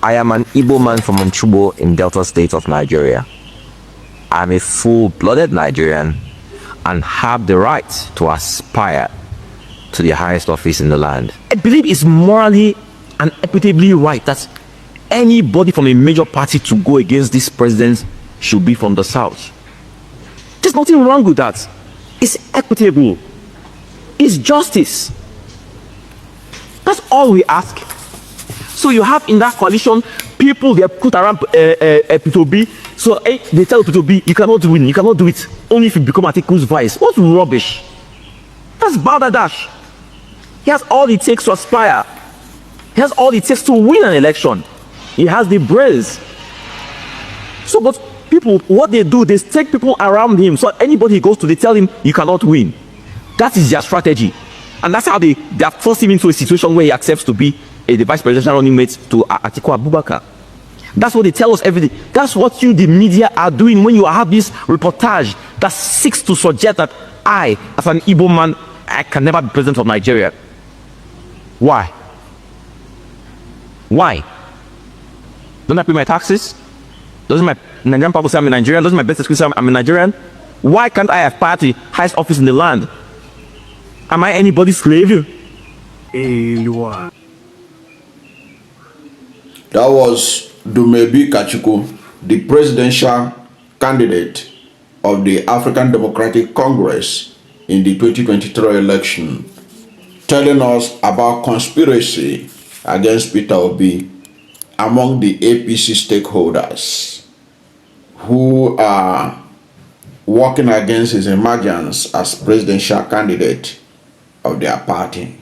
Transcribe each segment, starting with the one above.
I am an Igbo man from Onchubo in Delta State of Nigeria. I am a full-blooded Nigerian and have the right to aspire to the highest office in the land. I believe it's morally and equitably right that anybody from a major party to go against this president should be from the south. There's nothing wrong with that. It's equitable. It's justice. That's all we ask. So you have in that coalition people they put around Peter Obi. So they tell Peter Obi, you cannot win, you cannot do it. Only if you become Atiku's vice. What rubbish. That's balderdash. He has all it takes to aspire. He has all it takes to win an election. He has the brains. So, but people, what they do, they take people around him. So anybody he goes to, they tell him, you cannot win. That is their strategy. And that's how they have forced him into a situation where he accepts to be the vice presidential running mate to Atiku Abubakar. That's what they tell us every day. That's what you, the media, are doing when you have this reportage that seeks to suggest that I, as an Igbo man, I can never be president of Nigeria. Why? Why? Don't I pay my taxes? Doesn't my Nigerian people say I'm a Nigerian? Doesn't my business say I'm a Nigerian? Why can't I aspire to the highest office in the land? Am I anybody's slave? That was Dumebi Kachikwu, the presidential candidate of the African Democratic Congress in the 2023 election, telling us about conspiracy against Peter Obi among the APC stakeholders who are working against his emergence as presidential candidate of their party,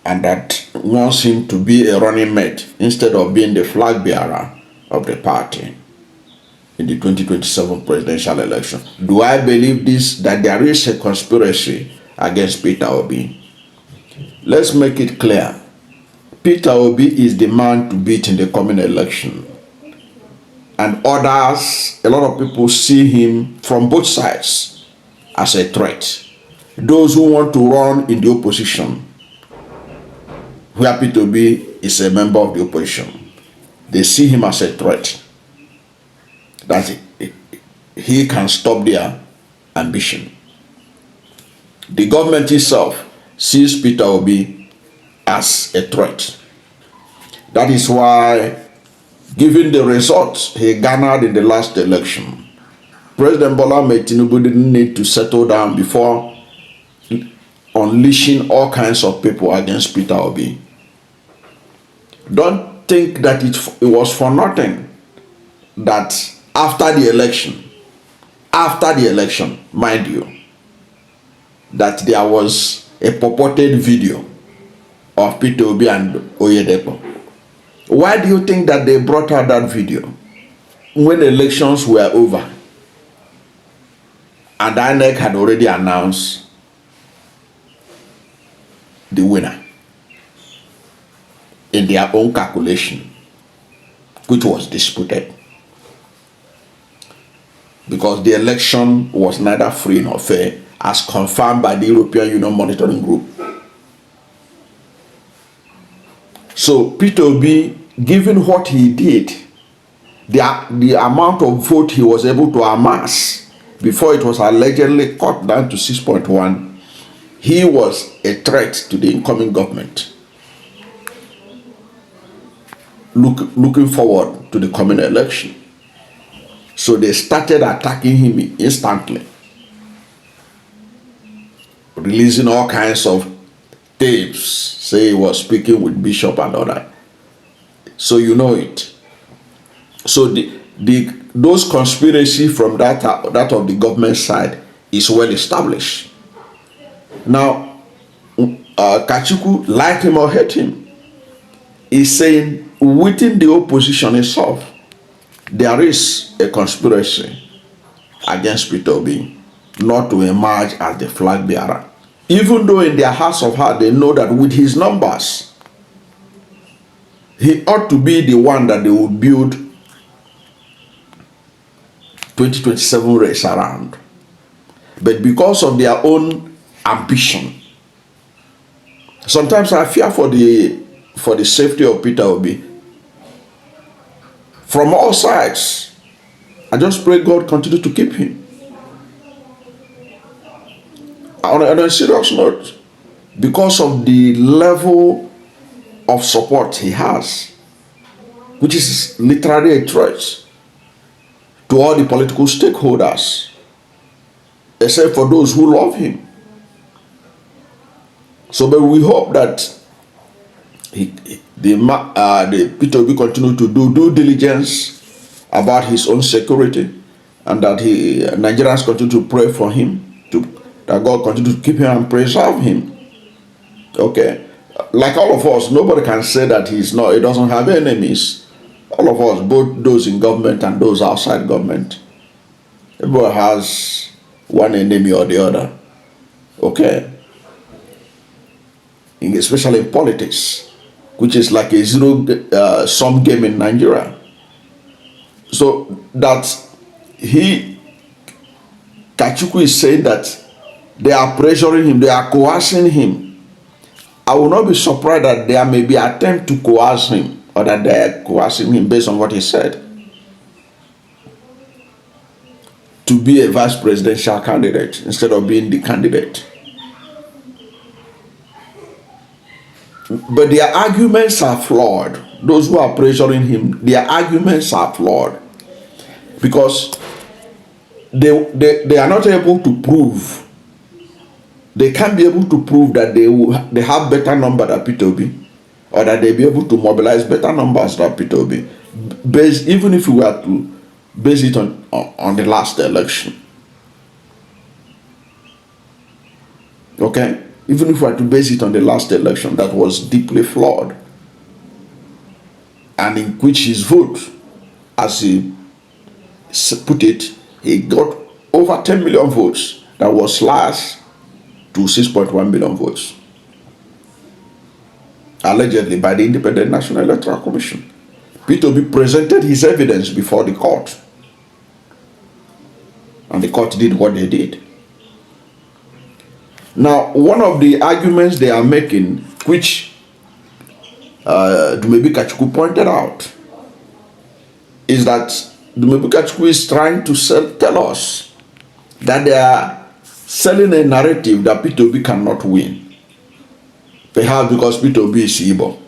and that wants him to be a running mate instead of being the flag bearer of the party in the 2027 presidential election. Do I believe this, that there is a conspiracy against Peter Obi? Let's make it clear. Peter Obi is the man to beat in the coming election. And others, a lot of people see him from both sides as a threat. Those who want to run in the opposition, where Peter Obi is a member of the opposition, they see him as a threat, that he can stop their ambition. The government itself sees Peter Obi as a threat. That is why, given the results he garnered in the last election, President Bola Ahmed Tinubu didn't need to settle down before unleashing all kinds of people against Peter Obi. Don't think that it was for nothing that after the election, mind you, that there was a purported video of Peter Obi and Oyedepo. Why do you think that they brought out that video when elections were over and INEC had already announced the winner in their own calculation, which was disputed because the election was neither free nor fair, as confirmed by the European Union Monitoring Group? So Peter Obi, given what he did, the amount of vote he was able to amass before it was allegedly cut down to 6.1, he was a threat to the incoming government. Looking forward to the coming election. So they started attacking him instantly, releasing all kinds of tapes, say he was speaking with Bishop and all that. So you know it. So those conspiracy from that of the government side is well established. Now, Kachikwu, like him or hate him, is saying within the opposition itself, there is a conspiracy against Peter Obi not to emerge as the flag bearer. Even though in their hearts of heart they know that with his numbers, he ought to be the one that they would build 2027 race around. But because of their own ambition, sometimes I fear for the for the safety of Peter Obi from all sides. I just pray God continue to keep him. On a serious note, because of the level of support he has, which is literally a threat to all the political stakeholders, except for those who love him. So, but we hope that the Peter Obi continue to do due diligence about his own security, and that Nigerians continue to pray for him, that God continue to keep him and preserve him. Okay, like all of us, nobody can say that he doesn't have enemies. All of us, both those in government and those outside government, everybody has one enemy or the other. Okay, especially in politics, which is like a zero-sum game in Nigeria. So that Kachikwu is saying that they are pressuring him, they are coercing him. I will not be surprised that there may be an attempt to coerce him, or that they are coercing him based on what he said, to be a vice presidential candidate instead of being the candidate. But their arguments are flawed. Those who are pressuring him, their arguments are flawed, because they are not able to prove. They can't be able to prove that they have better number than Peter Obi, or that they'll be able to mobilize better numbers than Peter Obi, even if we were to base it on the last election. Okay? Even if we were to base it on the last election that was deeply flawed, and in which his vote, as he put it, he got over 10 million votes, that was slashed to 6.1 million votes, allegedly by the Independent National Electoral Commission. Peter Obi presented his evidence before the court, and the court did what they did. Now, one of the arguments they are making, which Dumebi Kachikwu pointed out, is that Dumebi Kachikwu is trying to tell us that they are selling a narrative that Peter Obi cannot win, perhaps because Peter Obi is Igbo,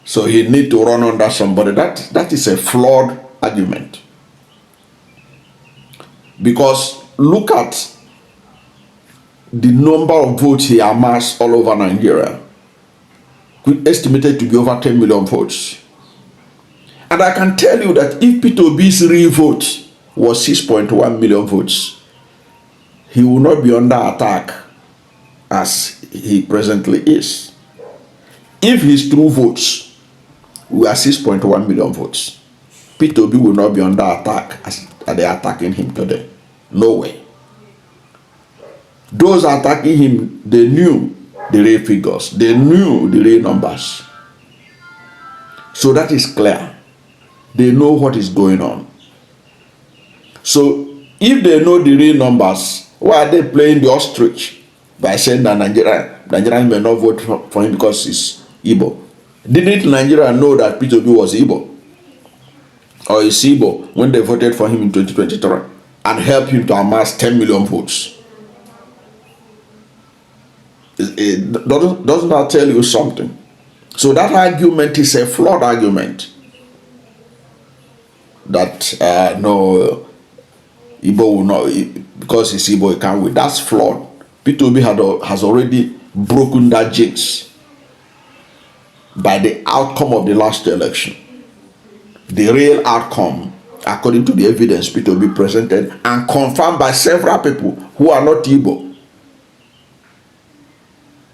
so he need to run under somebody. That is a flawed argument, because look at the number of votes he amassed all over Nigeria, estimated to be over 10 million votes. And I can tell you that if Peter Obi's real vote was 6.1 million votes, he will not be under attack as he presently is. If his true votes were 6.1 million votes, Peter Obi will not be under attack as they are attacking him today. No way. Those attacking him, they knew the real figures, they knew the real numbers. So that is clear. They know what is going on. So if they know the real numbers, why are they playing the ostrich by saying that Nigerians may not vote for him because he's Igbo? Didn't Nigeria know that Peter Obi was Igbo, or is Igbo, when they voted for him in 2023 and helped him to amass 10 million votes? Doesn't that tell you something? So that argument is a flawed argument, that no, Igbo will not, because he's Igbo, he can't win. That's flawed. Peter Obi has already broken that jinx by the outcome of the last election. The real outcome, according to the evidence Peter Obi presented and confirmed by several people who are not Igbo,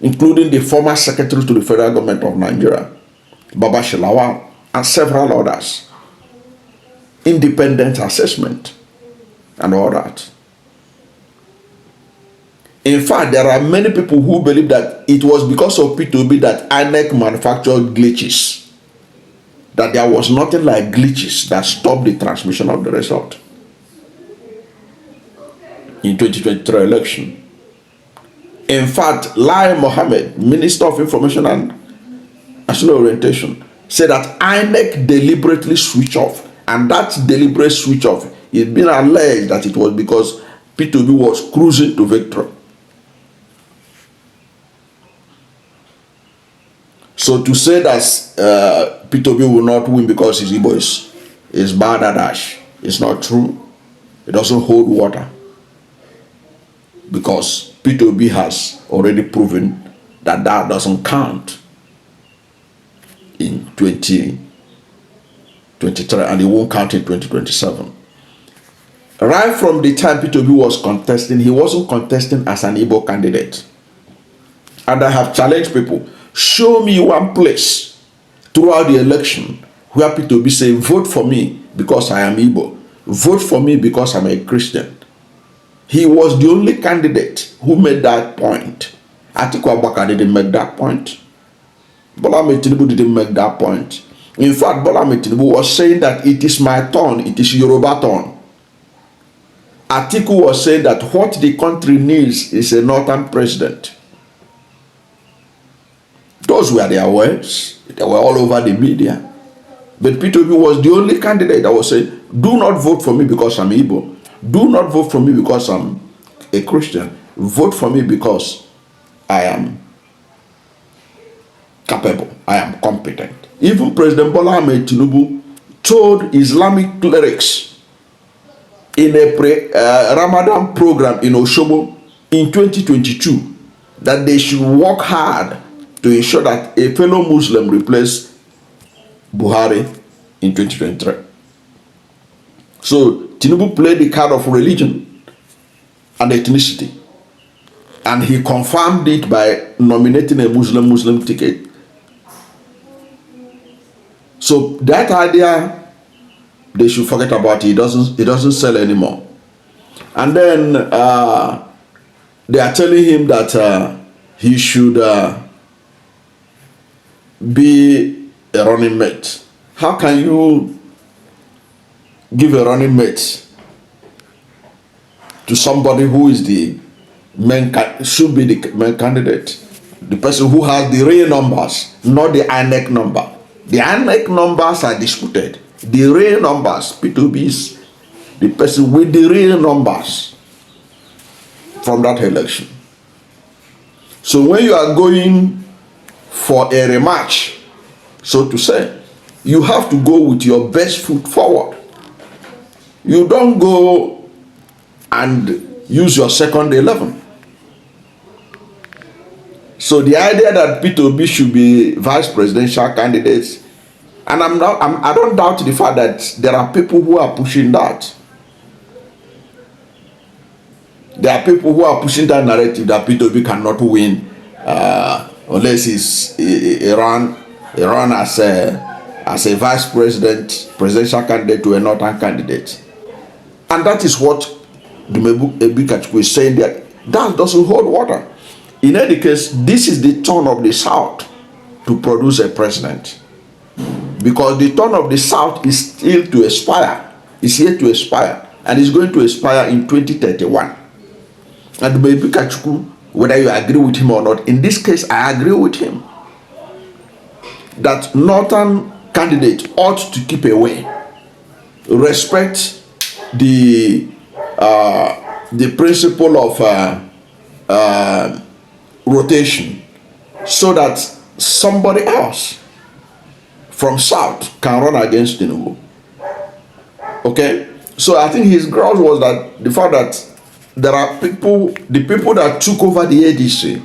including the former secretary to the federal government of Nigeria, BOMBSHELL, and several others. Independent assessment and all that. In fact, there are many people who believe that it was because of Peter Obi that INEC manufactured glitches, that there was nothing like glitches that stopped the transmission of the result in 2023 election. In fact, Lai Mohammed, Minister of Information and National Orientation, said that INEC deliberately switched off. And that deliberate switch off is being alleged that it was because Peter Obi was cruising to victory. So to say that Peter Obi will not win because his Igbo is bad at dash, it's not true. It doesn't hold water. Because Peter Obi has already proven that that doesn't count in 2023, and it won't count in 2027. Right from the time Peter Obi was contesting, he wasn't contesting as an Igbo candidate. And I have challenged people, show me one place throughout the election where Peter Obi say, vote for me because I am Igbo, vote for me because I'm a Christian. He was the only candidate who made that point. Atiku Abubakar didn't make that point. Bola Tinubu didn't make that point. In fact, Bola Tinubu was saying that it is my turn, it is Yoruba turn. Atiku was saying that what the country needs is a northern president. Those were their words. They were all over the media. But Peter Obi was the only candidate that was saying, do not vote for me because I'm Igbo. Do not vote for me because I'm a Christian. Vote for me because I am capable. I am competent. Even President Bola Tinubu told Islamic clerics in a Ramadan program in Oshobo in 2022 that they should work hard to ensure that a fellow Muslim replace Buhari in 2023. So Tinubu played the card of religion and ethnicity, and he confirmed it by nominating a Muslim ticket. So that idea, they should forget about it. It doesn't sell anymore. And then they are telling him that he should be a running mate. How can you give a running mate to somebody who is the should be the main candidate? The person who has the real numbers, not the INEC number. The INEC numbers are disputed. The real numbers, Peter Obi is the person with the real numbers from that election. So when you are going for a rematch, so to say, you have to go with your best foot forward. You don't go and use your second 11. So the idea that Peter Obi should be vice presidential candidates, and I don't doubt the fact that there are people who are pushing that. There are people who are pushing that narrative that Peter Obi cannot win unless he's run as a vice presidential candidate to a northern candidate. And that is what Dumebi Kachikwu is saying, that doesn't hold water. In any case, this is the turn of the South to produce a president. Because the turn of the South is still to expire. It's here to expire. And it's going to expire in 2031. And Dumebi Kachikwu, whether you agree with him or not, in this case, I agree with him that northern candidate ought to keep away. Respect the principle of rotation, so that somebody else from South can run against Tinubu. Okay, so I think his ground was that the fact that there are people, the people that took over the ADC,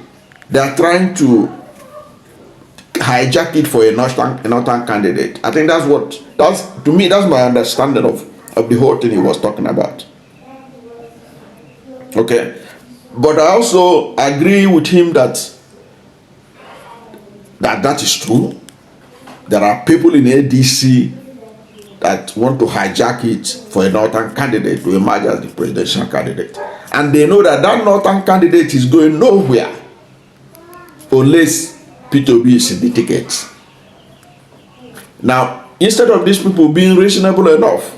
they are trying to hijack it for a northern candidate. I think that's to me, that's my understanding of the whole thing he was talking about. Okay, but I also agree with him that is true. There are people in ADC that want to hijack it for a northern candidate to emerge as the presidential candidate, and they know that northern candidate is going nowhere unless Peter Obi is in the ticket. Now, instead of these people being reasonable enough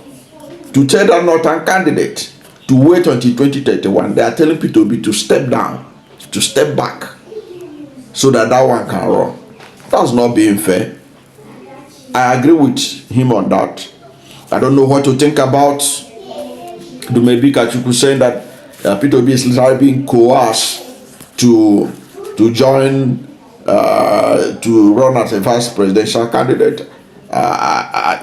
to tell that northern candidate to wait until 2031, they are telling Peter Obi to step down to step back so that that one can run. That's not being fair. I agree with him on that. I don't know what to think about Dumebi Kachikwu saying that Peter Obi is literally being coerced to join to run as a vice presidential candidate.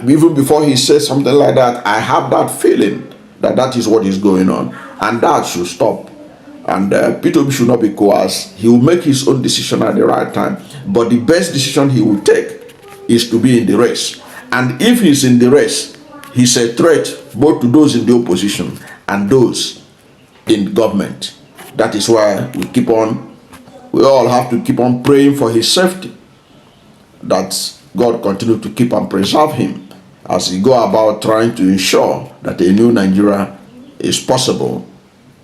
Even before he says something like that, I have that feeling that that is what is going on, and that should stop. And Peter Obi should not be coerced. He will make his own decision at the right time. But the best decision he will take is to be in the race. And if he's in the race, he's a threat both to those in the opposition and those in government. That is why we all have to keep on praying for his safety, that God continue to keep and preserve him as he go about trying to ensure that a new Nigeria is possible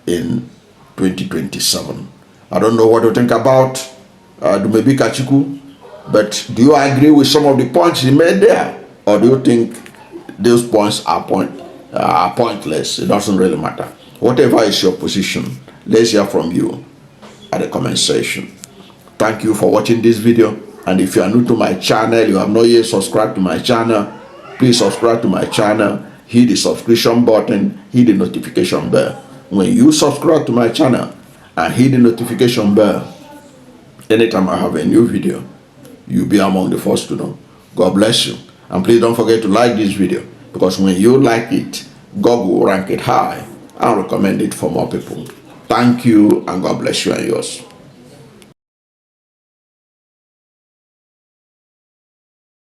in 2027. I don't know what to think about Dumebi Kachikwu, but do you agree with some of the points he made there, or do you think those points are pointless? It doesn't really matter. Whatever is your position, let's hear from you at the comment section. Thank you for watching this video, and if you are new to my channel, you have not yet subscribed to my channel, please subscribe to my channel, hit the subscription button, hit the notification bell. When you subscribe to my channel and hit the notification bell, anytime I have a new video, you'll be among the first to know. God bless you, and please don't forget to like this video, because when you like it, God will rank it high and recommend it for more people. Thank you, and God bless you and yours.